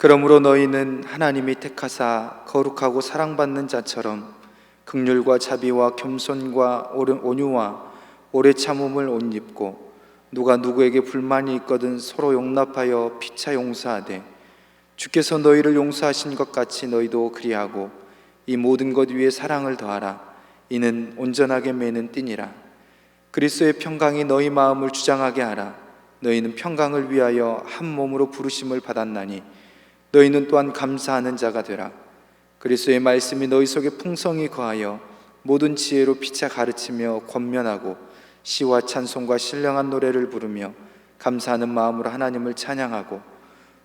그러므로 너희는 하나님이 택하사 거룩하고 사랑받는 자처럼 긍휼과 자비와 겸손과 온유와 오래 참음을 옷 입고, 누가 누구에게 불만이 있거든 서로 용납하여 피차 용서하되, 주께서 너희를 용서하신 것 같이 너희도 그리하고 이 모든 것 위에 사랑을 더하라. 이는 온전하게 매는 띠니라. 그리스도의 평강이 너희 마음을 주장하게 하라. 너희는 평강을 위하여 한 몸으로 부르심을 받았나니 너희는 또한 감사하는 자가 되라. 그리스도의 말씀이 너희 속에 풍성히 거하여 모든 지혜로 피차 가르치며 권면하고 시와 찬송과 신령한 노래를 부르며 감사하는 마음으로 하나님을 찬양하고,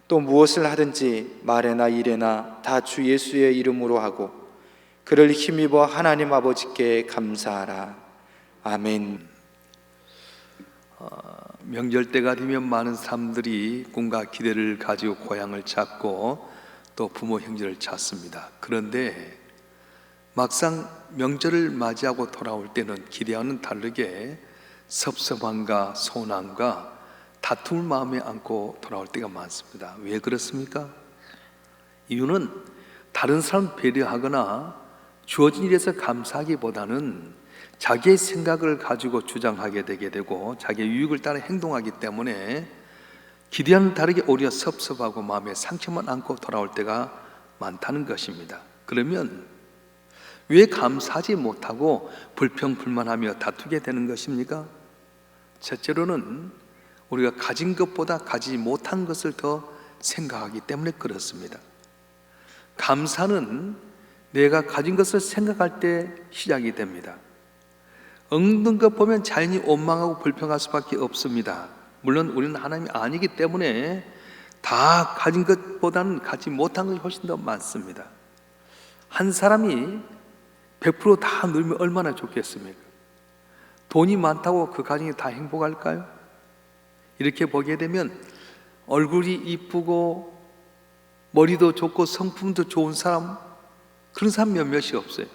또 무엇을 하든지 말에나 일에나 다 주 예수의 이름으로 하고 그를 힘입어 하나님 아버지께 감사하라. 아멘. 명절 때가 되면 많은 사람들이 꿈과 기대를 가지고 고향을 찾고 또 부모 형제를 찾습니다. 그런데 막상 명절을 맞이하고 돌아올 때는 기대와는 다르게 섭섭함과 소란과 다툼을 마음에 안고 돌아올 때가 많습니다. 왜 그렇습니까? 이유는 다른 사람 배려하거나 주어진 일에서 감사하기보다는 자기의 생각을 가지고 주장하게 되게 되고 자기의 유익을 따라 행동하기 때문에 기대와는 다르게 오히려 섭섭하고 마음에 상처만 안고 돌아올 때가 많다는 것입니다. 그러면 왜 감사하지 못하고 불평불만하며 다투게 되는 것입니까? 첫째로는 우리가 가진 것보다 가지지 못한 것을 더 생각하기 때문에 그렇습니다. 감사는 내가 가진 것을 생각할 때 시작이 됩니다. 얻는 것 보면 자연히 원망하고 불평할 수밖에 없습니다. 물론 우리는 하나님이 아니기 때문에 다 가진 것보다는 가지 못한 것이 훨씬 더 많습니다. 한 사람이 100%다 누리면 얼마나 좋겠습니까? 돈이 많다고 그 가정이 다 행복할까요? 이렇게 보게 되면 얼굴이 이쁘고 머리도 좋고 성품도 좋은 사람, 그런 사람 몇몇이 없어요.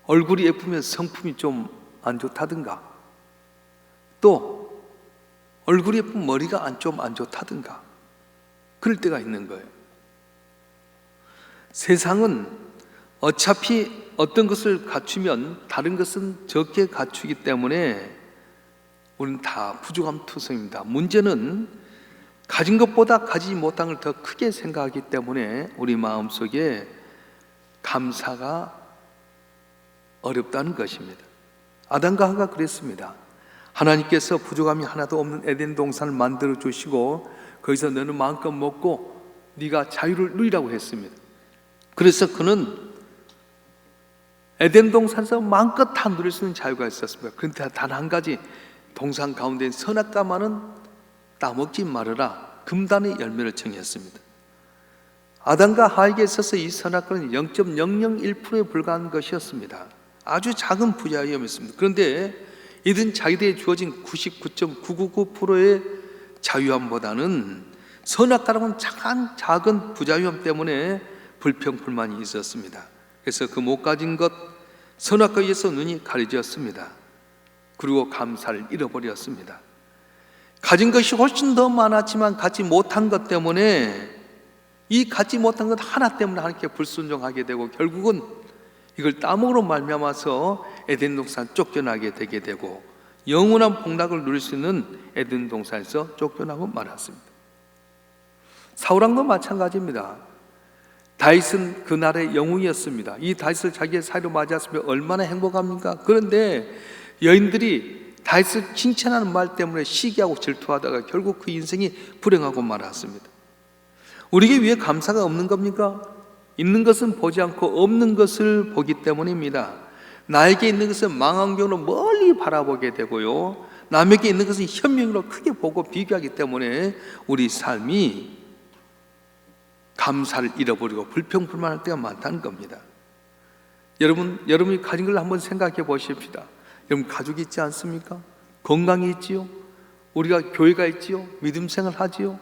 얼굴이 예쁘면 성품이 좀 안 좋다든가, 또 얼굴이 예쁘면 머리가 좀 안 좋다든가, 그럴 때가 있는 거예요. 세상은 어차피 어떤 것을 갖추면 다른 것은 적게 갖추기 때문에 우리는 다 부족함 투성입니다. 문제는 가진 것보다 가지지 못한 걸 더 크게 생각하기 때문에 우리 마음속에 감사가 어렵다는 것입니다. 아담과 하와가 그랬습니다. 하나님께서 부족함이 하나도 없는 에덴 동산을 만들어 주시고 거기서 너는 마음껏 먹고 네가 자유를 누리라고 했습니다. 그래서 그는 에덴 동산에서 마음껏 다 누릴 수 있는 자유가 있었습니다. 그런데 단 한 가지, 동산 가운데 선악과만은 따먹지 말아라, 금단의 열매를 정했습니다. 아담과 하와에게 있어서 이 선악과는 0.001%에 불과한 것이었습니다. 아주 작은 부자유였습니다. 그런데 이들은 자기들에게 주어진 99.999%의 자유함보다는 선악과라고는 작은 부자유함 때문에 불평불만이 있었습니다. 그래서 그 못 가진 것, 선악과에 의해서 눈이 가려졌습니다. 그리고 감사를 잃어버렸습니다. 가진 것이 훨씬 더 많았지만 갖지 못한 것 때문에, 이 갖지 못한 것 하나 때문에 하나님께 불순종하게 되고 결국은 이걸 따먹으로 말미암아서 에덴 동산 쫓겨나게 되게 되고 영원한 복락을 누릴 수 있는 에덴 동산에서 쫓겨나고 말았습니다. 사울왕도 마찬가지입니다. 다윗은 그날의 영웅이었습니다. 이 다윗을 자기의 사위로 맞이했으면 얼마나 행복합니까? 그런데 여인들이 다윗을 칭찬하는 말 때문에 시기하고 질투하다가 결국 그 인생이 불행하고 말았습니다. 우리에게 왜 감사가 없는 겁니까? 있는 것은 보지 않고 없는 것을 보기 때문입니다. 나에게 있는 것은 망원경으로 멀리 바라보게 되고요, 남에게 있는 것은 현명으로 크게 보고 비교하기 때문에 우리 삶이 감사를 잃어버리고 불평불만할 때가 많다는 겁니다. 여러분이 가진 걸 한번 생각해 보십시다. 여러분 가족이 있지 않습니까? 건강이 있지요? 우리가 교회가 있지요? 믿음 생활 하지요?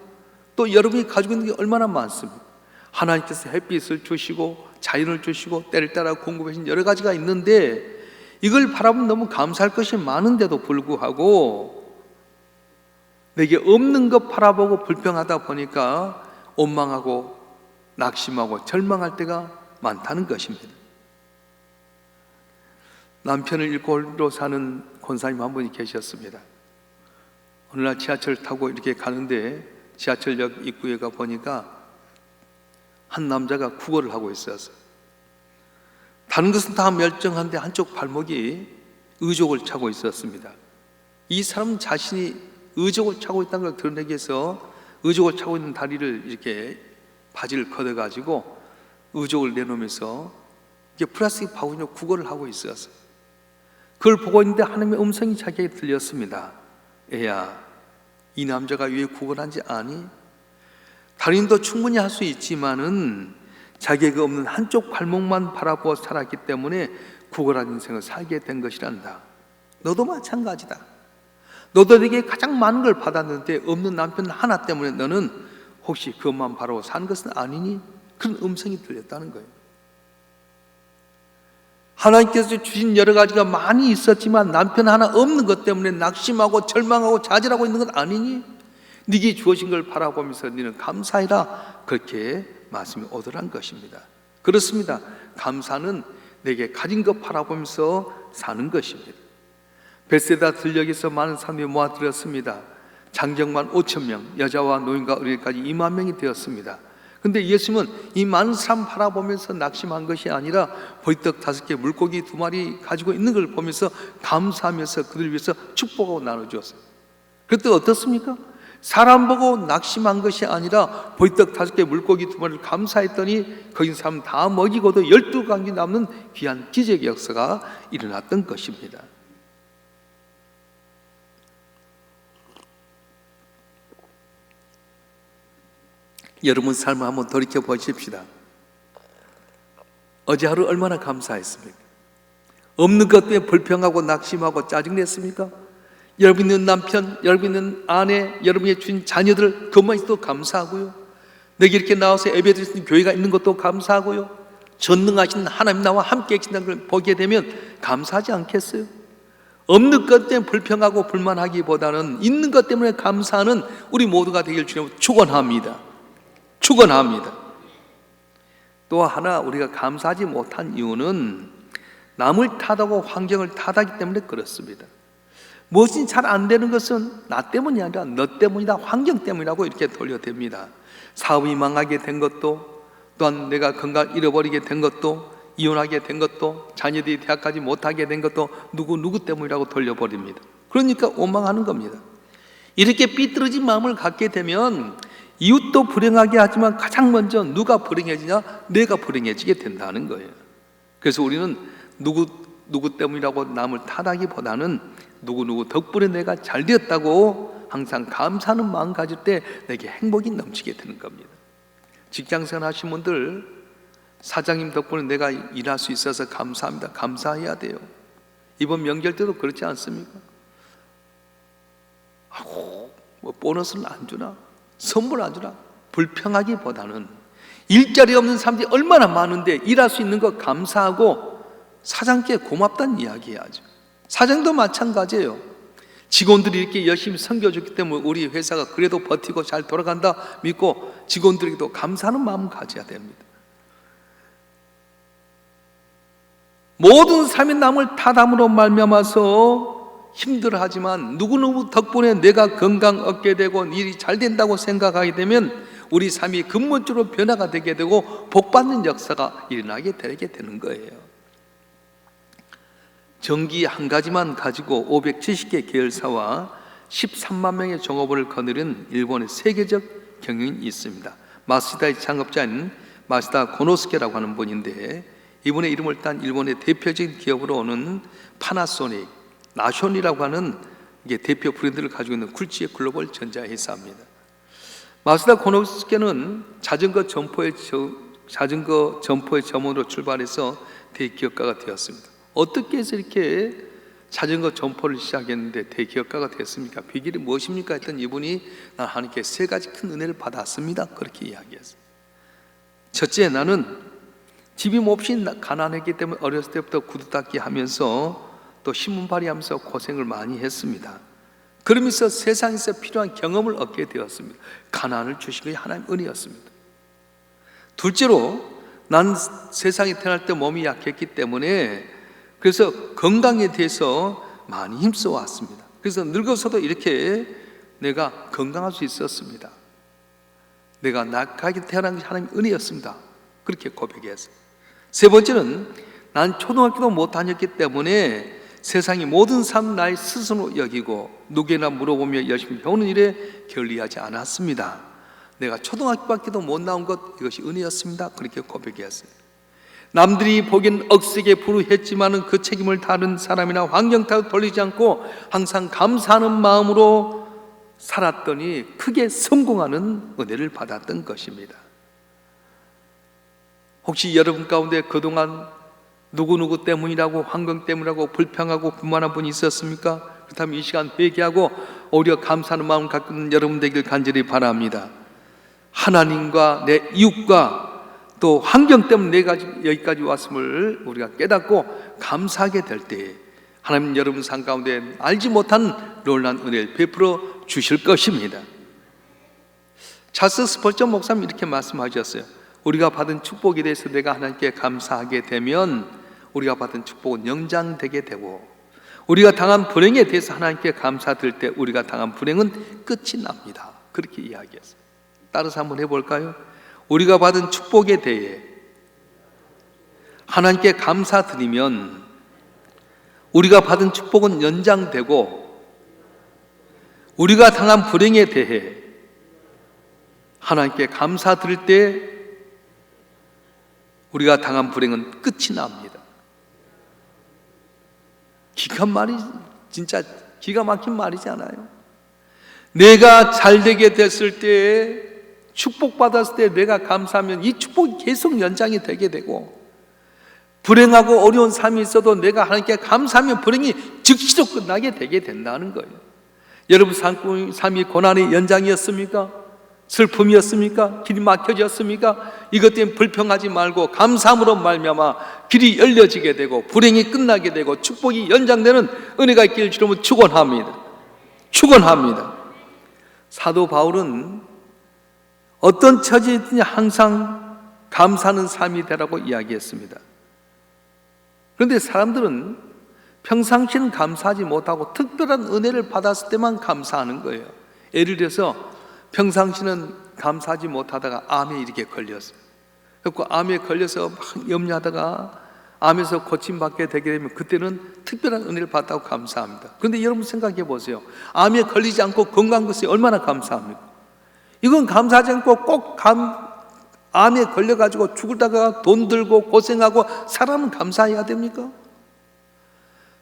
또 여러분이 가지고 있는 게 얼마나 많습니까? 하나님께서 햇빛을 주시고 자연을 주시고 때를 따라 공급해 주신 여러 가지가 있는데 이걸 바라보면 너무 감사할 것이 많은데도 불구하고 내게 없는 것 바라보고 불평하다 보니까 원망하고 낙심하고 절망할 때가 많다는 것입니다. 남편을 잃고 홀로 사는 권사님 한 분이 계셨습니다. 어느 날 지하철 타고 이렇게 가는데 지하철역 입구에 가 보니까 한 남자가 구걸을 하고 있었어요. 다른 것은 다 멸정한데 한쪽 발목이 의족을 차고 있었습니다. 이 사람은 자신이 의족을 차고 있다는 걸 드러내기 위해서 의족을 차고 있는 다리를 이렇게 바지를 걷어가지고 의족을 내놓으면서 이게 플라스틱 바구니로 구걸을 하고 있었어요. 그걸 보고 있는데 하나님의 음성이 자기에게 들렸습니다. 애야, 이 남자가 왜 구걸한지 아니? 다른 일도 충분히 할 수 있지만은 자기가 없는 한쪽 발목만 바라보고 살았기 때문에 구걸한 인생을 살게 된 것이란다. 너도 마찬가지다. 너도 내게 가장 많은 걸 받았는데 없는 남편 하나 때문에 너는 혹시 그것만 바라보고 사는 것은 아니니? 그런 음성이 들렸다는 거예요. 하나님께서 주신 여러 가지가 많이 있었지만 남편 하나 없는 것 때문에 낙심하고 절망하고 좌절하고 있는 것 아니니? 네게 주어진 걸 바라보면서 너는 감사해라. 그렇게 말씀이 오더란 것입니다. 그렇습니다. 감사는 내게 가진 것 바라보면서 사는 것입니다. 벳세다 들녘에서 많은 사람이 모아들었습니다. 장정만 5,000명, 여자와 노인과 어린이까지 2만 명이 되었습니다. 근데 예수님은 이 많은 사람 바라보면서 낙심한 것이 아니라 보리떡 5개, 물고기 2마리 가지고 있는 걸 보면서 감사하면서 그들을 위해서 축복하고 나눠주었어요. 그때 어떻습니까? 사람 보고 낙심한 것이 아니라 보리떡 5개, 물고기 2마리를 감사했더니 거기 사람 다 먹이고도 12강이 남는 귀한 기적의 역사가 일어났던 것입니다. 여러분 삶을 한번 돌이켜 보십시다. 어제 하루 얼마나 감사했습니까? 없는 것 때문에 불평하고 낙심하고 짜증냈습니까? 여러분 있는 남편, 여러분 있는 아내, 여러분의 주인 자녀들 그것만 있어도 감사하고요. 내게 이렇게 나와서 예배드릴 수 있는 교회가 있는 것도 감사하고요. 전능하신 하나님 나와 함께 계신다는 걸 보게 되면 감사하지 않겠어요? 없는 것 때문에 불평하고 불만하기보다는 있는 것 때문에 감사하는 우리 모두가 되길 주님으로 축원합니다. 축원합니다. 또 하나 우리가 감사하지 못한 이유는 남을 탓하고 환경을 탓하기 때문에 그렇습니다. 무엇이 잘 안 되는 것은 나 때문이 아니라 너 때문이다, 환경 때문이라고 이렇게 돌려댑니다. 사업이 망하게 된 것도, 또한 내가 건강을 잃어버리게 된 것도, 이혼하게 된 것도, 자녀들이 대학 가지 못하게 된 것도 누구 때문이라고 돌려버립니다. 그러니까 원망하는 겁니다. 이렇게 삐뚤어진 마음을 갖게 되면 이웃도 불행하게 하지만 가장 먼저 누가 불행해지냐? 내가 불행해지게 된다는 거예요. 그래서 우리는 누구 때문이라고 남을 탓하기보다는 누구 덕분에 내가 잘 되었다고 항상 감사하는 마음 가질 때 내게 행복이 넘치게 되는 겁니다. 직장생활 하신 분들, 사장님 덕분에 내가 일할 수 있어서 감사합니다. 감사해야 돼요. 이번 명절 때도 그렇지 않습니까? 뭐 보너스는 안 주나? 선물 안 주나? 불평하기보다는 일자리 없는 사람들이 얼마나 많은데 일할 수 있는 거 감사하고 사장께 고맙다는 이야기 해야죠. 사장도 마찬가지예요. 직원들이 이렇게 열심히 섬겨줬기 때문에 우리 회사가 그래도 버티고 잘 돌아간다 믿고 직원들에게도 감사하는 마음을 가져야 됩니다. 모든 삶이 남을 탓함으로 말미암아서 힘들어하지만 누구누구 덕분에 내가 건강 얻게 되고 일이 잘 된다고 생각하게 되면 우리 삶이 근본적으로 변화가 되게 되고 복받는 역사가 일어나게 되는 거예요. 전기 한 가지만 가지고 570개 계열사와 13만 명의 종업원을 거느린 일본의 세계적 경영인이 있습니다. 마쓰다의 창업자인 마쓰다 고노스케라고 하는 분인데 이분의 이름을 딴 일본의 대표적인 기업으로 오는 파나소닉, 나션이라고 하는 이게 대표 브랜드를 가지고 있는 굴지의 글로벌 전자회사입니다. 마쓰다 고노스케는 자전거 점포의 점원으로 출발해서 대기업가가 되었습니다. 어떻게 해서 이렇게 자전거 점포를 시작했는데 대기업가가 됐습니까? 비결이 무엇입니까? 했던 이분이 난 하나님께 3가지 큰 은혜를 받았습니다. 그렇게 이야기했어요. 첫째, 나는 집이 몹시 가난했기 때문에 어렸을 때부터 구두 닦기 하면서 또 신문팔이 하면서 고생을 많이 했습니다. 그러면서 세상에서 필요한 경험을 얻게 되었습니다. 가난을 주신 것이 하나님의 은혜였습니다. 둘째로, 난 세상에 태어날 때 몸이 약했기 때문에 그래서 건강에 대해서 많이 힘써 왔습니다. 그래서 늙어서도 이렇게 내가 건강할 수 있었습니다. 내가 낙하게 태어난 것이 하나님의 은혜였습니다. 그렇게 고백했어요. 세 번째는, 난 초등학교도 못 다녔기 때문에 세상의 모든 삶 나의 스스로 여기고 누구에나 물어보며 열심히 배우는 일에 결리하지 않았습니다. 내가 초등학교밖에도 못 나온 것, 이것이 은혜였습니다. 그렇게 고백했어요. 남들이 보기엔 억세게 불우했지만 그 책임을 다른 사람이나 환경 탓 돌리지 않고 항상 감사하는 마음으로 살았더니 크게 성공하는 은혜를 받았던 것입니다. 혹시 여러분 가운데 그동안 누구누구 때문이라고, 환경 때문이라고 불평하고 불만한 분이 있었습니까? 그렇다면 이 시간 회개하고 오히려 감사하는 마음을 갖고 있는 여러분 되길 간절히 바랍니다. 하나님과 내 이웃과 또 환경 때문에 내가 여기까지 왔음을 우리가 깨닫고 감사하게 될 때에 하나님 여러분 삶 가운데 알지 못한 놀라운 은혜를 베풀어 주실 것입니다. 찰스 스펄전 목사님 이렇게 말씀하셨어요. 우리가 받은 축복에 대해서 내가 하나님께 감사하게 되면 우리가 받은 축복은 연장되게 되고, 우리가 당한 불행에 대해서 하나님께 감사드릴 때 우리가 당한 불행은 끝이 납니다. 그렇게 이야기했어요. 따라서 한번 해볼까요? 우리가 받은 축복에 대해 하나님께 감사드리면 우리가 받은 축복은 연장되고, 우리가 당한 불행에 대해 하나님께 감사드릴 때 우리가 당한 불행은 끝이 납니다. 진짜 기가 막힌 말이지 않아요? 내가 잘 되게 됐을 때, 축복받았을 때 내가 감사하면 이 축복이 계속 연장이 되게 되고, 불행하고 어려운 삶이 있어도 내가 하나님께 감사하면 불행이 즉시로 끝나게 되게 된다는 거예요. 여러분 삶이 고난의 연장이었습니까? 슬픔이었습니까? 길이 막혀졌습니까? 이것 때문에 불평하지 말고 감사함으로 말미암아 길이 열려지게 되고 불행이 끝나게 되고 축복이 연장되는 은혜가 있기를 주님은 축원합니다. 축원합니다. 사도 바울은 어떤 처지이든지 항상 감사하는 삶이 되라고 이야기했습니다. 그런데 사람들은 평상시는 감사하지 못하고 특별한 은혜를 받았을 때만 감사하는 거예요. 예를 들어서 평상시는 감사하지 못하다가 암에 이렇게 걸렸어요. 그래서 암에 걸려서 막 염려하다가 암에서 고침받게 되게 되면 그때는 특별한 은혜를 받았다고 감사합니다. 그런데 여러분 생각해 보세요. 암에 걸리지 않고 건강한 것이 얼마나 감사합니까? 이건 감사하지 않고 꼭 암에 걸려가지고 죽을다가 돈 들고 고생하고 살아면 감사해야 됩니까?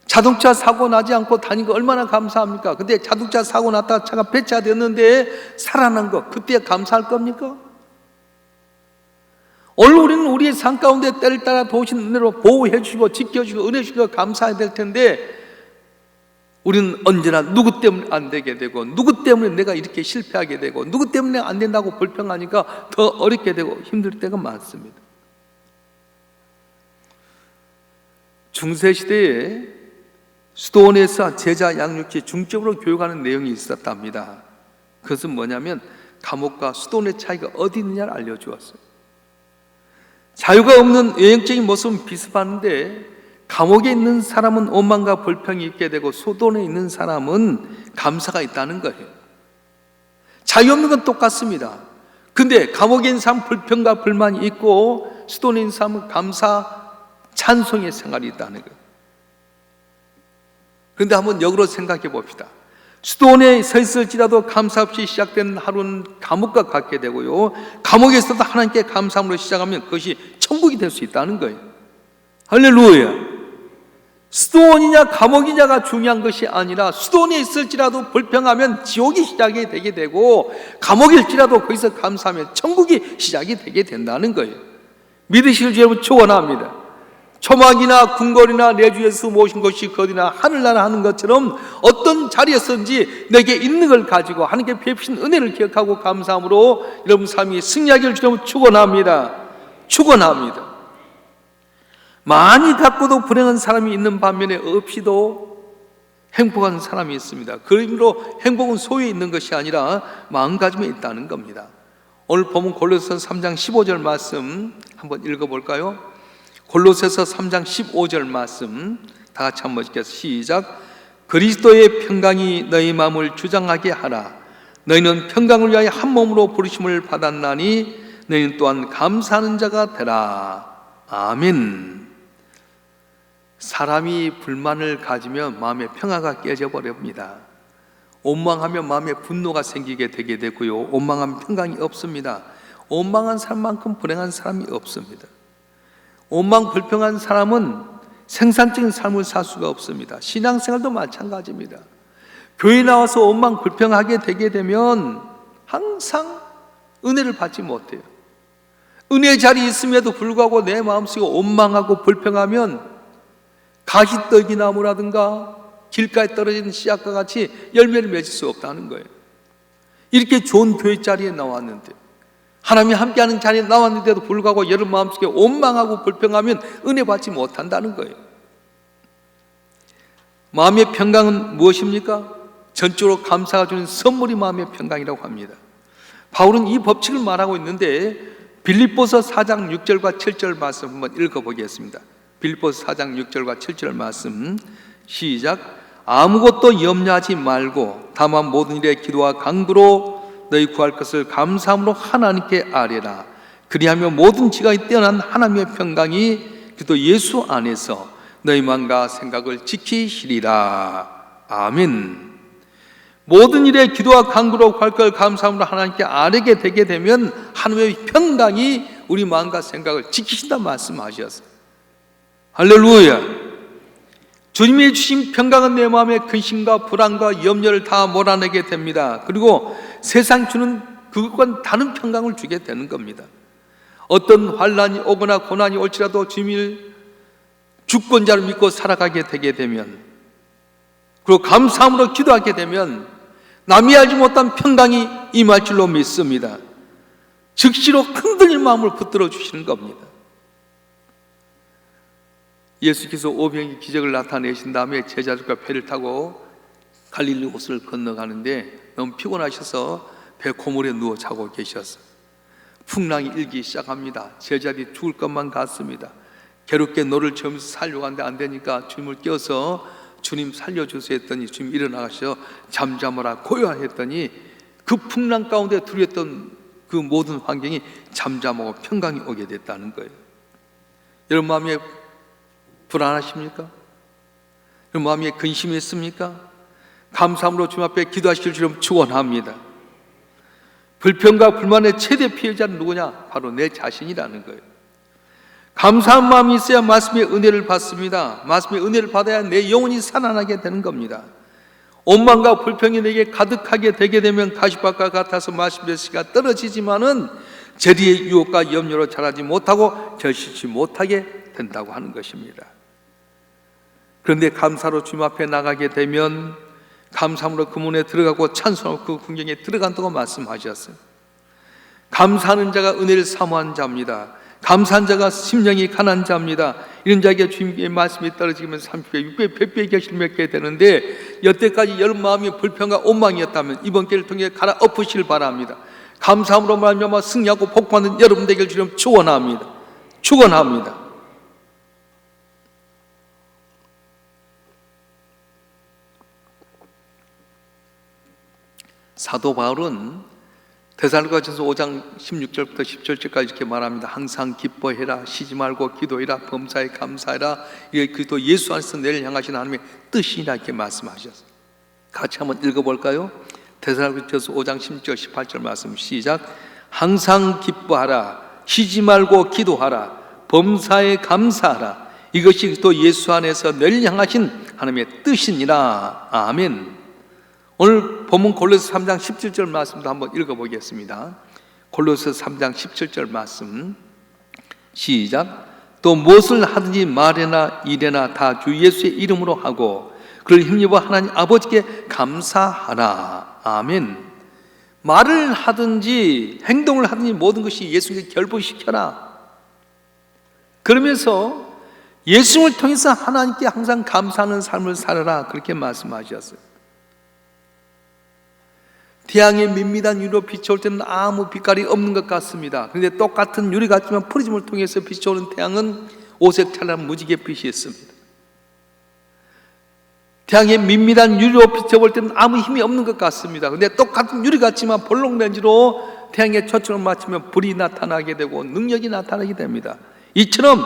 자동차 사고 나지 않고 다니는 거 얼마나 감사합니까? 근데 자동차 사고 났다가 차가 폐차됐는데 살아난 거, 그때 감사할 겁니까? 오늘 우리는 우리의 삶 가운데 때를 따라 도우신 은혜로 보호해 주시고 지켜주시고 은혜 주시고 감사해야 될 텐데, 우리는 언제나 누구 때문에 안 되게 되고 누구 때문에 내가 이렇게 실패하게 되고 누구 때문에 안 된다고 불평하니까 더 어렵게 되고 힘들 때가 많습니다. 중세시대에 수도원에서 제자 양육시 중점으로 교육하는 내용이 있었답니다. 그것은 뭐냐면 감옥과 수도원의 차이가 어디 있느냐를 알려주었어요. 자유가 없는 외형적인 모습은 비슷한데 감옥에 있는 사람은 원망과 불평이 있게 되고 수도원에 있는 사람은 감사가 있다는 거예요. 자유 없는 건 똑같습니다. 근데 감옥에 있는 사람은 불평과 불만이 있고 수도원에 있는 사람은 감사, 찬송의 생활이 있다는 거예요. 그런데 한번 역으로 생각해 봅시다. 수도원에 서 있을지라도 감사 없이 시작된 하루는 감옥과 같게 되고요, 감옥에서도 하나님께 감사함으로 시작하면 그것이 천국이 될 수 있다는 거예요. 할렐루야. 수도원이냐 감옥이냐가 중요한 것이 아니라 수도원에 있을지라도 불평하면 지옥이 시작이 되게 되고 감옥일지라도 거기서 감사하면 천국이 시작이 되게 된다는 거예요. 믿으실 줄 여러분 축원합니다. 초막이나 궁궐이나 내 주 예수 모신 것이 거디나 하늘나라 하는 것처럼 어떤 자리에서든지 내게 있는 걸 가지고 하나님께 베푸신 은혜를 기억하고 감사함으로 여러분 삶이 승리하기를 주님 축원합니다. 축원합니다. 많이 갖고도 불행한 사람이 있는 반면에 없이도 행복한 사람이 있습니다. 그러므로 행복은 소유에 있는 것이 아니라 마음가짐에 있다는 겁니다. 오늘 본문 골로새서 3장 15절 말씀 한번 읽어볼까요? 골로새서 3장 15절 말씀 다 같이 한번 읽겠습니다. 시작. 그리스도의 평강이 너희 마음을 주장하게 하라. 너희는 평강을 위하여 한 몸으로 부르심을 받았나니 너희는 또한 감사하는 자가 되라. 아멘. 사람이 불만을 가지면 마음의 평화가 깨져버립니다. 원망하면 마음에 분노가 생기게 되게 되고요, 원망하면 평강이 없습니다. 원망한 사람만큼 불행한 사람이 없습니다. 원망 불평한 사람은 생산적인 삶을 살 수가 없습니다. 신앙생활도 마찬가지입니다. 교회 나와서 원망 불평하게 되게 되면 항상 은혜를 받지 못해요. 은혜의 자리에 있음에도 불구하고 내 마음속에 원망하고 불평하면 가시떨기 나무라든가 길가에 떨어지는 씨앗과 같이 열매를 맺을 수 없다는 거예요. 이렇게 좋은 교회 자리에 나왔는데, 하나님이 함께하는 자리에 나왔는데도 불구하고 여러분 마음속에 원망하고 불평하면 은혜 받지 못한다는 거예요. 마음의 평강은 무엇입니까? 전적으로 감사가 주는 선물이 마음의 평강이라고 합니다. 바울은 이 법칙을 말하고 있는데 빌립보서 4장 6절과 7절 말씀 한번 읽어보겠습니다. 빌립보서 4장 6절과 7절 말씀 시작. 아무것도 염려하지 말고 다만 모든 일에 기도와 간구로 너희 구할 것을 감사함으로 하나님께 아뢰라. 그리하면 모든 지각이 뛰어난 하나님의 평강이 그리스도 예수 안에서 너희 마음과 생각을 지키시리라. 아멘. 모든 일에 기도와 간구로 구할 것을 감사함으로 하나님께 아뢰게 되게 되면 하나님의 평강이 우리 마음과 생각을 지키신다 말씀하셨어요. 할렐루야. 주님이 주신 평강은 내 마음의 근심과 불안과 염려를 다 몰아내게 됩니다. 그리고 세상 주는 그것과는 다른 평강을 주게 되는 겁니다. 어떤 환난이 오거나 고난이 올지라도 주님을 주권자를 믿고 살아가게 되게 되면, 그리고 감사함으로 기도하게 되면 남이 알지 못한 평강이 임할 줄로 믿습니다. 즉시로 흔들릴 마음을 붙들어 주시는 겁니다. 예수께서 오병이 기적을 나타내신 다음에 제자들과 배를 타고 갈릴리 호수를 건너가는데 너무 피곤하셔서 배 고물에 누워 자고 계셨어요. 풍랑이 일기 시작합니다. 제자들이 죽을 것만 같습니다. 괴롭게 노를 저으면서 살려고 하는데 안 되니까 주님을 깨워서 주님 살려주세요 했더니 주님 일어나셔서 잠잠하라 고요하라 했더니 그 풍랑 가운데 두려웠던 그 모든 환경이 잠잠하고 평강이 오게 됐다는 거예요. 여러분 마음에 불안하십니까? 여러분 마음에 근심이 있습니까? 감사함으로 주님 앞에 기도하실 줄 축원합니다. 불평과 불만의 최대 피해자는 누구냐? 바로 내 자신이라는 거예요. 감사한 마음이 있어야 말씀의 은혜를 받습니다. 말씀의 은혜를 받아야 내 영혼이 살아나게 되는 겁니다. 원망과 불평이 내게 가득하게 되게 되면 가시밭과 같아서 말씀의 씨가 떨어지지만은 재리의 유혹과 염려로 자라지 못하고 결실치 못하게 된다고 하는 것입니다. 그런데 감사로 주님 앞에 나가게 되면 감사함으로 그 문에 들어가고 찬송하고 그 궁경에 들어간다고 말씀하셨어요. 감사하는 자가 은혜를 사모한 자입니다. 감사한 자가 심령이 간한 자입니다. 이런 자에게 주님의 말씀이 떨어지면 30배, 6배, 100배 결실을 맺게 되는데 여태까지 여러분 마음이 불평과 원망이었다면 이번 기회를 통해 갈아엎으시길 바랍니다. 감사함으로 말미암아 승리하고 복받는 여러분 되길 주님 축원합니다. 축원합니다. 사도 바울은 데살로니가전서 5장 16절부터 17절까지 이렇게 말합니다. 항상 기뻐해라, 쉬지 말고 기도해라, 범사에 감사해라. 이게 그리스도 예수 안에서 내를 향하신 하나님의 뜻이라 이렇게 말씀하셨어요. 같이 한번 읽어볼까요? 데살로니가전서 5장 16절 18절 말씀 시작. 항상 기뻐하라, 쉬지 말고 기도하라, 범사에 감사하라. 이것이 그리스도 예수 안에서 내를 향하신 하나님의 뜻이니라. 아멘. 오늘 본문 골로새 3장 17절 말씀도 한번 읽어보겠습니다. 골로새 3장 17절 말씀 시작. 또 무엇을 하든지 말이나 일이나 다 주 예수의 이름으로 하고 그를 힘입어 하나님 아버지께 감사하라. 아멘. 말을 하든지 행동을 하든지 모든 것이 예수께 결부시켜라. 그러면서 예수님을 통해서 하나님께 항상 감사하는 삶을 살아라, 그렇게 말씀하셨어요. 태양의 밋밋한 유리로 비춰올 때는 아무 빛깔이 없는 것 같습니다. 그런데 똑같은 유리 같지만 프리즘을 통해서 비춰오는 태양은 오색찬란한 무지개 빛이 있습니다. 태양의 밋밋한 유리로 비춰볼 때는 아무 힘이 없는 것 같습니다. 그런데 똑같은 유리 같지만 볼록 렌즈로 태양의 초점을 맞추면 불이 나타나게 되고 능력이 나타나게 됩니다. 이처럼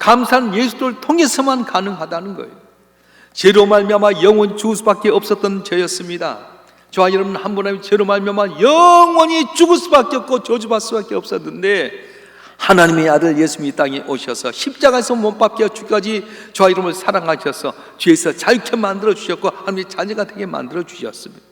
감사는 예수를 통해서만 가능하다는 거예요. 죄로 말미암아 영원히 죽을 수밖에 없었던 죄였습니다. 저와 여러분 한 분의 죄로 말미암아 영원히 죽을 수밖에 없고 저주받을 수밖에 없었는데, 하나님의 아들 예수님이 이 땅에 오셔서 십자가에서 못 박혀 죽기까지 저와 여러분을 사랑하셔서 죄에서 자유케 만들어 주셨고 하나님의 자녀가 되게 만들어 주셨습니다.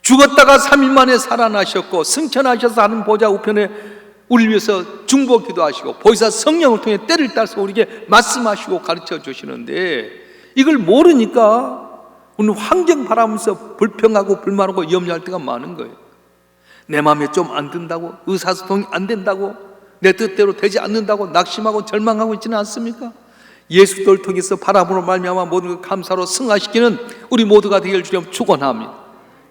죽었다가 3일 만에 살아나셨고 승천하셔서 하나님 보좌 우편에 우리를 위해서 중보 기도하시고 보혜사 성령을 통해 때를 따라서 우리에게 말씀하시고 가르쳐 주시는데, 이걸 모르니까 우리는 환경 바라면서 불평하고 불만하고 염려할 때가 많은 거예요. 내 마음에 좀 안 든다고, 의사소통이 안 된다고, 내 뜻대로 되지 않는다고 낙심하고 절망하고 있지는 않습니까? 예수를 통해서 바람으로 말미암아 모든 것 감사로 승화시키는 우리 모두가 되기를 주님 축원합니다.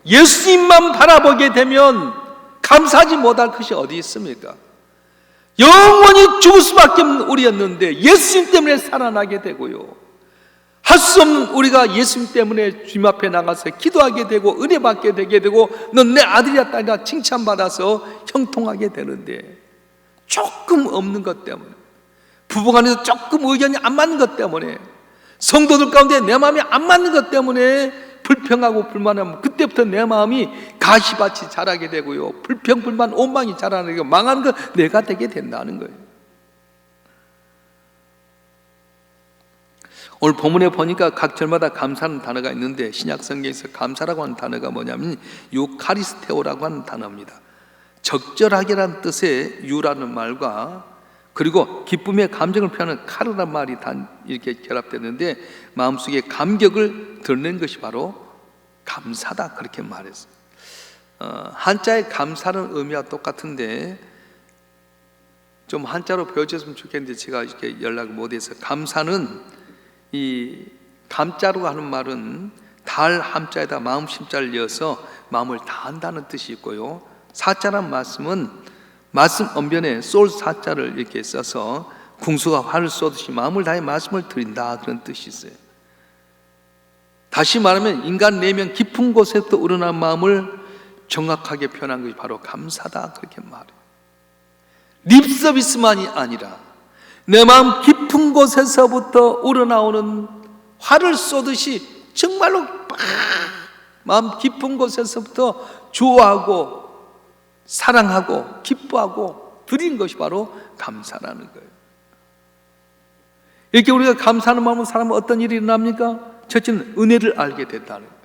예수님만 바라보게 되면 감사하지 못할 것이 어디 있습니까? 영원히 죽을 수밖에 없는 우리였는데 예수님 때문에 살아나게 되고요, 할 수 없는 우리가 예수님 때문에 주님 앞에 나가서 기도하게 되고 은혜 받게 되게 되고 넌 내 아들이야 딸이야 칭찬받아서 형통하게 되는데, 조금 없는 것 때문에, 부부간에서 조금 의견이 안 맞는 것 때문에, 성도들 가운데 내 마음이 안 맞는 것 때문에 불평하고 불만하면 그때부터 내 마음이 가시밭이 자라게 되고요, 불평 불만 원망이 자라게 되고 망하는 건 내가 되게 된다는 거예요. 오늘 본문에 보니까 각 절마다 감사하는 단어가 있는데, 신약 성경에서 감사라고 하는 단어가 뭐냐면 유카리스테오라고 하는 단어입니다. 적절하게라는 뜻의 유라는 말과 그리고 기쁨의 감정을 표현하는 카르라는 말이 이렇게 결합되는데, 마음속에 감격을 드러낸 것이 바로 감사다, 그렇게 말했어요. 한자의 감사는 의미와 똑같은데 좀 한자로 배워줬으면 좋겠는데 제가 이렇게 연락을 못해서, 감사는 이 감자로 하는 말은 달 함자에다 마음 심자를 이어서 마음을 다한다는 뜻이 있고요, 사자란 말씀은 말씀 언변에 솔 사자를 이렇게 써서 궁수가 활을 쏘듯이 마음을 다해 말씀을 드린다, 그런 뜻이 있어요. 다시 말하면 인간 내면 깊은 곳에부터 우러난 마음을 정확하게 표현한 것이 바로 감사다, 그렇게 말해요. 립 서비스만이 아니라 내 마음 깊은 곳에서부터 우러나오는 활을 쏘듯이 정말로 마음 깊은 곳에서부터 좋아하고 사랑하고 기뻐하고 드린 것이 바로 감사라는 거예요. 이렇게 우리가 감사하는 마음으로 살면 어떤 일이 일어납니까? 첫째는 은혜를 알게 된다는 거예요.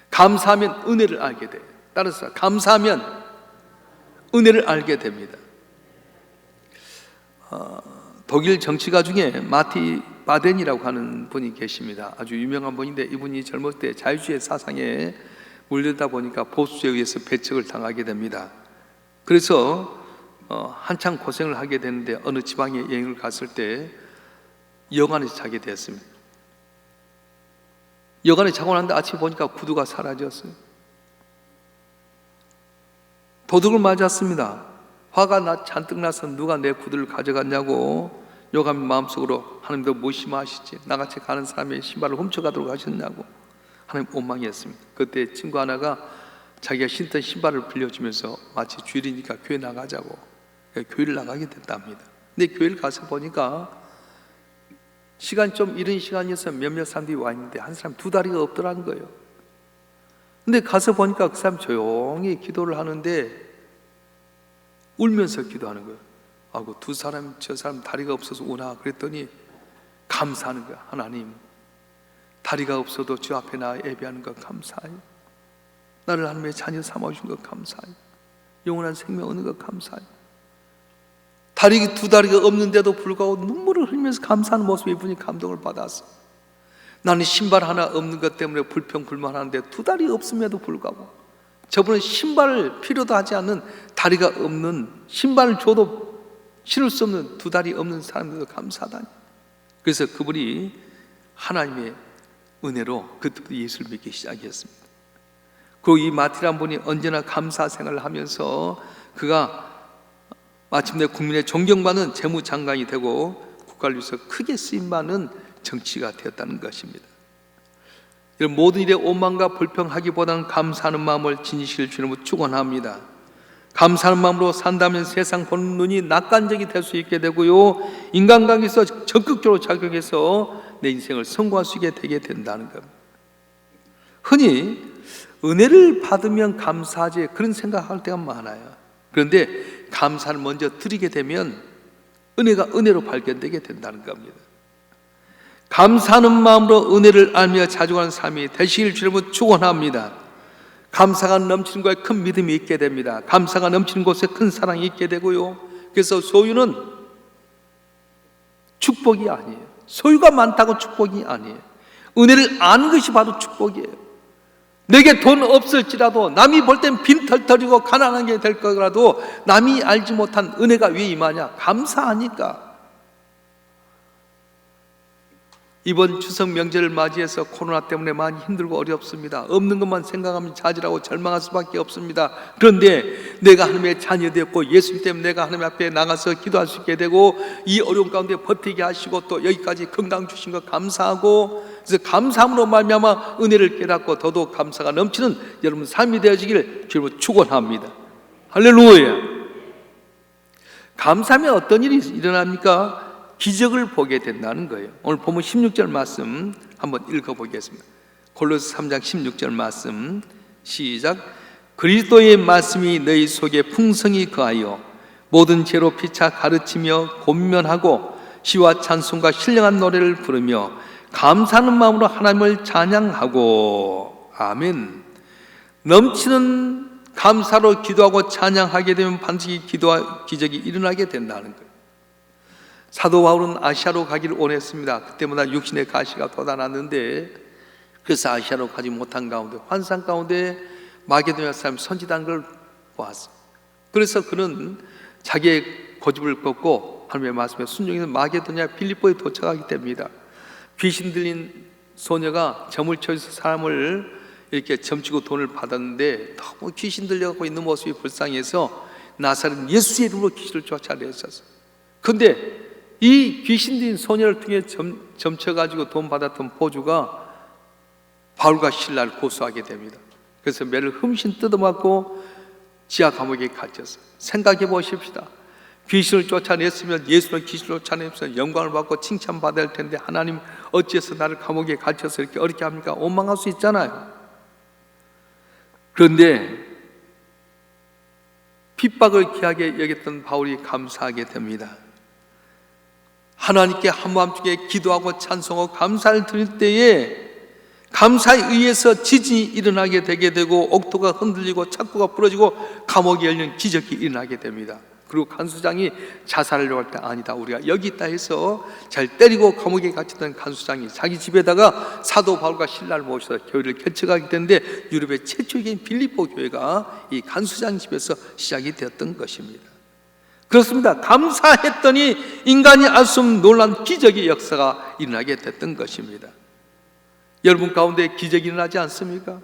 감사하면 은혜를 알게 돼요. 따라서 감사하면 은혜를 알게 됩니다. 독일 정치가 중에 마티 바덴이라고 하는 분이 계십니다. 아주 유명한 분인데, 이분이 젊을 때 자유주의 사상에 물들다 보니까 보수에 의해서 배척을 당하게 됩니다. 그래서 한창 고생을 하게 되는데 어느 지방에 여행을 갔을 때 여관에서 자게 되었습니다. 여관에 자고 났는데 아침에 보니까 구두가 사라졌어요. 도둑을 맞았습니다. 화가 잔뜩 나서 누가 내 구두를 가져갔냐고 여감이 마음속으로, 하나님도 무심하시지, 나같이 가는 사람의 신발을 훔쳐가도록 하셨냐고 하나님 원망했습니다. 그때 친구 하나가 자기가 신던 신발을 빌려주면서 마치 주일이니까 교회 나가자고 교회를 나가게 됐답니다. 근데 교회를 가서 보니까 시간 좀 이른 시간이어서 몇몇 사람들이 와 있는데 한 사람 두 다리가 없더라는 거예요. 근데 가서 보니까 그 사람 조용히 기도를 하는데 울면서 기도하는 거예요. 아이고, 두 사람, 저 사람 다리가 없어서 오나 그랬더니 감사하는 거야. 하나님, 다리가 없어도 주 앞에 나 예배하는 것 감사해요. 나를 하나님의 자녀 삼아주신 것 감사해요. 영원한 생명 얻는 것 감사해요. 두 다리가 없는데도 불구하고 눈물을 흘리면서 감사하는 모습에 이분이 감동을 받았어. 나는 신발 하나 없는 것 때문에 불평불만하는데 두 다리 없음에도 불구하고 저분은 신발을 필요도 하지 않는 다리가 없는, 신발을 줘도 신을 수 없는 두 다리 없는 사람들도 감사하다니. 그래서 그분이 하나님의 은혜로 그때부터 예수를 믿기 시작했습니다. 그리고 이 마티라는 분이 언제나 감사 생활을 하면서 그가 마침내 국민의 존경받는 재무장관이 되고 국가를 위해서 크게 쓰임받는 정치가 되었다는 것입니다. 이런 모든 일에 오만과 불평하기보다는 감사하는 마음을 지니실 주님을 축원합니다. 감사하는 마음으로 산다면 세상 보는 눈이 낙관적이 될 수 있게 되고요, 인간관계에서 적극적으로 작용해서 내 인생을 성공할 수 있게 되게 된다는 겁니다. 흔히 은혜를 받으면 감사하지 그런 생각할 때가 많아요. 그런데 감사를 먼저 드리게 되면 은혜가 은혜로 발견되게 된다는 겁니다. 감사하는 마음으로 은혜를 알며 자중하는 삶이 되시길 주님은 축원합니다. 감사가 넘치는 곳에 큰 믿음이 있게 됩니다. 감사가 넘치는 곳에 큰 사랑이 있게 되고요, 그래서 소유는 축복이 아니에요. 소유가 많다고 축복이 아니에요. 은혜를 아는 것이 바로 축복이에요. 내게 돈 없을지라도, 남이 볼 땐 빈털털이고 가난한 게 될 거라도 남이 알지 못한 은혜가 왜 임하냐? 감사하니까. 이번 추석 명절을 맞이해서 코로나 때문에 많이 힘들고 어렵습니다. 없는 것만 생각하면 좌절하고 절망할 수밖에 없습니다. 그런데 내가 하나님의 자녀 되었고 예수님 때문에 내가 하나님 앞에 나가서 기도할 수 있게 되고 이 어려운 가운데 버티게 하시고 또 여기까지 건강 주신 것 감사하고, 그래서 감사함으로 말미암아 은혜를 깨닫고 더더욱 감사가 넘치는 여러분 삶이 되어지기를 주님으로 축원합니다. 할렐루야. 감사하면 어떤 일이 일어납니까? 기적을 보게 된다는 거예요. 오늘 보면 16절 말씀 한번 읽어보겠습니다. 골로새 3장 16절 말씀 시작. 그리스도의 말씀이 너희 속에 풍성히 거하여 모든 죄로 피차 가르치며 권면하고 시와 찬송과 신령한 노래를 부르며 감사하는 마음으로 하나님을 찬양하고. 아멘. 넘치는 감사로 기도하고 찬양하게 되면 반드시 기도와 기적이 일어나게 된다는 거예요. 사도 바울은 아시아로 가기를 원했습니다. 그때마다 육신의 가시가 돋아났는데, 그래서 아시아로 가지 못한 가운데 환상 가운데 마게도냐 사람 선지단을 보았어요. 그래서 그는 자기의 고집을 꺾고 하나님의 말씀에 순종해서 마게도냐 빌립보에 도착하게 됩니다. 귀신 들린 소녀가 점을 쳐서 사람을 이렇게 점치고 돈을 받았는데 너무 귀신 들려갖고 있는 모습이 불쌍해서 나사렛 예수의 이름으로 귀신을 쫓아냈었어요. 근데 이 귀신 들린 소녀를 통해 점쳐가지고 돈 받았던 포주가 바울과 실라를 고소하게 됩니다. 그래서 매를 흠씬 뜯어맞고 지하 감옥에 갇혔어요. 생각해 보십시다. 귀신을 쫓아냈으면, 예수는 귀신을 쫓아내면서 영광을 받고 칭찬받아야 할 텐데 하나님 어찌해서 나를 감옥에 갇혀서 이렇게 어렵게 합니까? 원망할 수 있잖아요. 그런데 핍박을 귀하게 여겼던 바울이 감사하게 됩니다. 하나님께 한밤중에 기도하고 찬송하고 감사를 드릴 때에 감사에 의해서 지진이 일어나게 되게 되고 옥토가 흔들리고 창고가 부러지고 감옥이 열리는 기적이 일어나게 됩니다. 그리고 간수장이 자살하려고 할 때 아니다, 우리가 여기 있다 해서 잘 때리고 감옥에 갇혔던 간수장이 자기 집에다가 사도 바울과 신라를 모셔서 교회를 개척하게 되는데 유럽의 최초적인 빌립보 교회가 이 간수장 집에서 시작이 되었던 것입니다. 그렇습니다. 감사했더니 인간이 알 수 없는 놀라운 기적의 역사가 일어나게 됐던 것입니다. 여러분 가운데 기적이 일어나지 않습니까?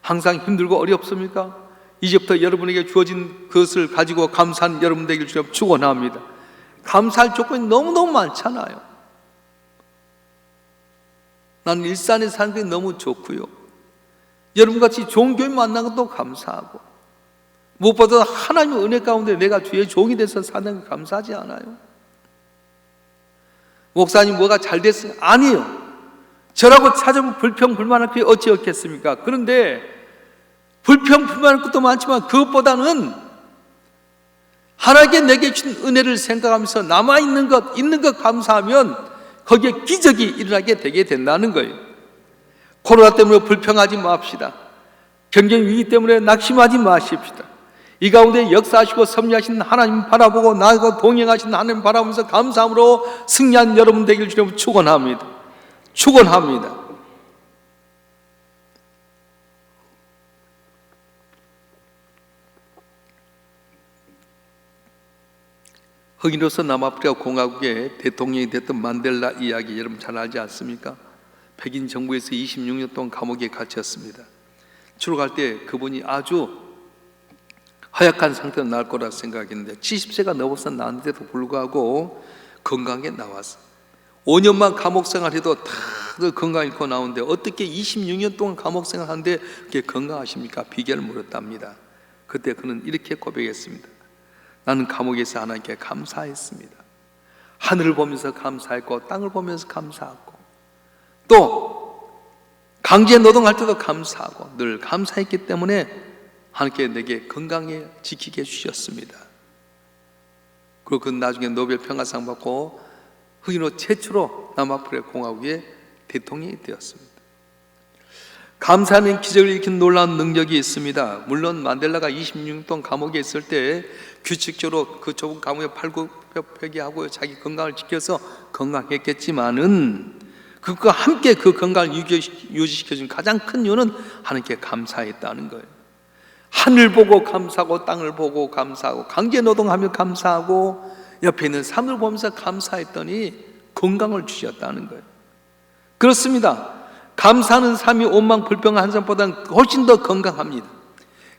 항상 힘들고 어렵습니까? 이제부터 여러분에게 주어진 것을 가지고 감사한 여러분 되길 주님 축원합니다. 감사할 조건이 너무너무 많잖아요. 나는 일산에 사는 게 너무 좋고요, 여러분같이 좋은 교회 만난 것도 감사하고, 무엇보다 하나님의 은혜 가운데 내가 주의 종이 돼서 사는 게 감사하지 않아요? 목사님 뭐가 잘 됐어요? 아니요. 저라고 찾아보면 불평불만할 게 어찌 없겠습니까? 그런데 불평불만할 것도 많지만 그것보다는 하나님께 내게 주신 은혜를 생각하면서 남아있는 것, 있는 것 감사하면 거기에 기적이 일어나게 되게 된다는 거예요. 코로나 때문에 불평하지 맙시다. 경쟁 위기 때문에 낙심하지 마십시다. 이 가운데 역사하시고 섭리하신 하나님 바라보고 나하고 동행하신 하나님 바라보면서 감사함으로 승리한 여러분 되길 주님 축원합니다. 축원합니다. 흑인으로서 남아프리카 공화국의 대통령이 됐던 만델라 이야기 여러분 잘 알지 않습니까? 백인 정부에서 26년 동안 감옥에 갇혔습니다. 출국할 때 그분이 아주 허약한 상태로 나올 거라 생각했는데 70세가 넘어서 나왔는데도 불구하고 건강하게 나왔어요. 5년만 감옥 생활해도 다들 건강 잃고 나오는데 어떻게 26년 동안 감옥 생활하는데 그렇게 건강하십니까? 비결을 물었답니다. 그때 그는 이렇게 고백했습니다. 나는 감옥에서 하나님께 감사했습니다. 하늘을 보면서 감사했고 땅을 보면서 감사하고 또 강제 노동할 때도 감사하고 늘 감사했기 때문에 하나님께 내게 건강에 지키게 해주셨습니다. 그리고 그는 나중에 노벨 평화상 받고 흑인으로 최초로 남아프리카 공화국의 대통령이 되었습니다. 감사하는 기적을 일으킨 놀라운 능력이 있습니다. 물론 만델라가 26년 동안 감옥에 있을 때 규칙적으로 그 좁은 감옥에 팔굽혀펴기하고 자기 건강을 지켜서 건강했겠지만은 그것과 함께 그 건강을 유지시켜준 가장 큰 이유는 하나님께 감사했다는 거예요. 하늘 보고 감사하고 땅을 보고 감사하고 강제 노동하며 감사하고 옆에 있는 사람을 보면서 감사했더니 건강을 주셨다는 거예요. 그렇습니다. 감사하는 삶이 온망불평한 한 사람보다는 훨씬 더 건강합니다.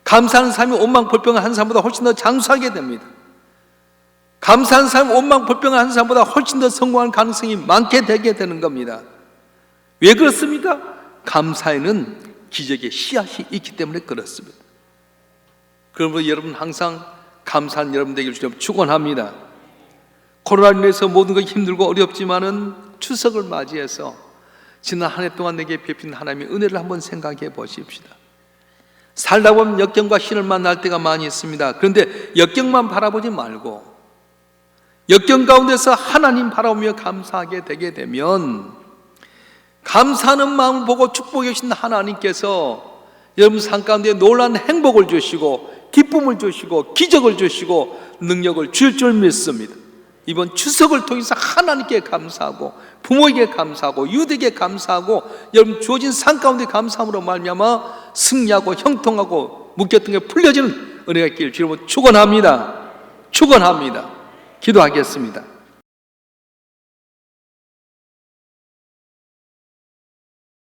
감사하는 삶이 온망불평한 한 사람보다 훨씬 더 장수하게 됩니다. 감사하는 삶이 온망불평한 한 사람보다 훨씬 더 성공할 가능성이 많게 되게 되는 겁니다. 왜 그렇습니까? 감사에는 기적의 씨앗이 있기 때문에 그렇습니다. 그러므로 여러분 항상 감사한 여러분 되기를 주님 축원합니다. 코로나로 인해서 모든 것이 힘들고 어렵지만은 추석을 맞이해서 지난 한 해 동안 내게 베푼 하나님의 은혜를 한번 생각해 보십시다. 살다 보면 역경과 신을 만날 때가 많이 있습니다. 그런데 역경만 바라보지 말고 역경 가운데서 하나님 바라보며 감사하게 되게 되면 감사하는 마음을 보고 축복해 주신 하나님께서 여러분 삶 가운데 놀라운 행복을 주시고 기쁨을 주시고 기적을 주시고 능력을 줄 줄 믿습니다. 이번 추석을 통해서 하나님께 감사하고 부모에게 감사하고 유대에게 감사하고 여러분 주어진 삶 가운데 감사함으로 말미암아 승리하고 형통하고 묶였던 게 풀려지는 은혜가 있기를 주님으로 축원합니다. 축원합니다. 기도하겠습니다.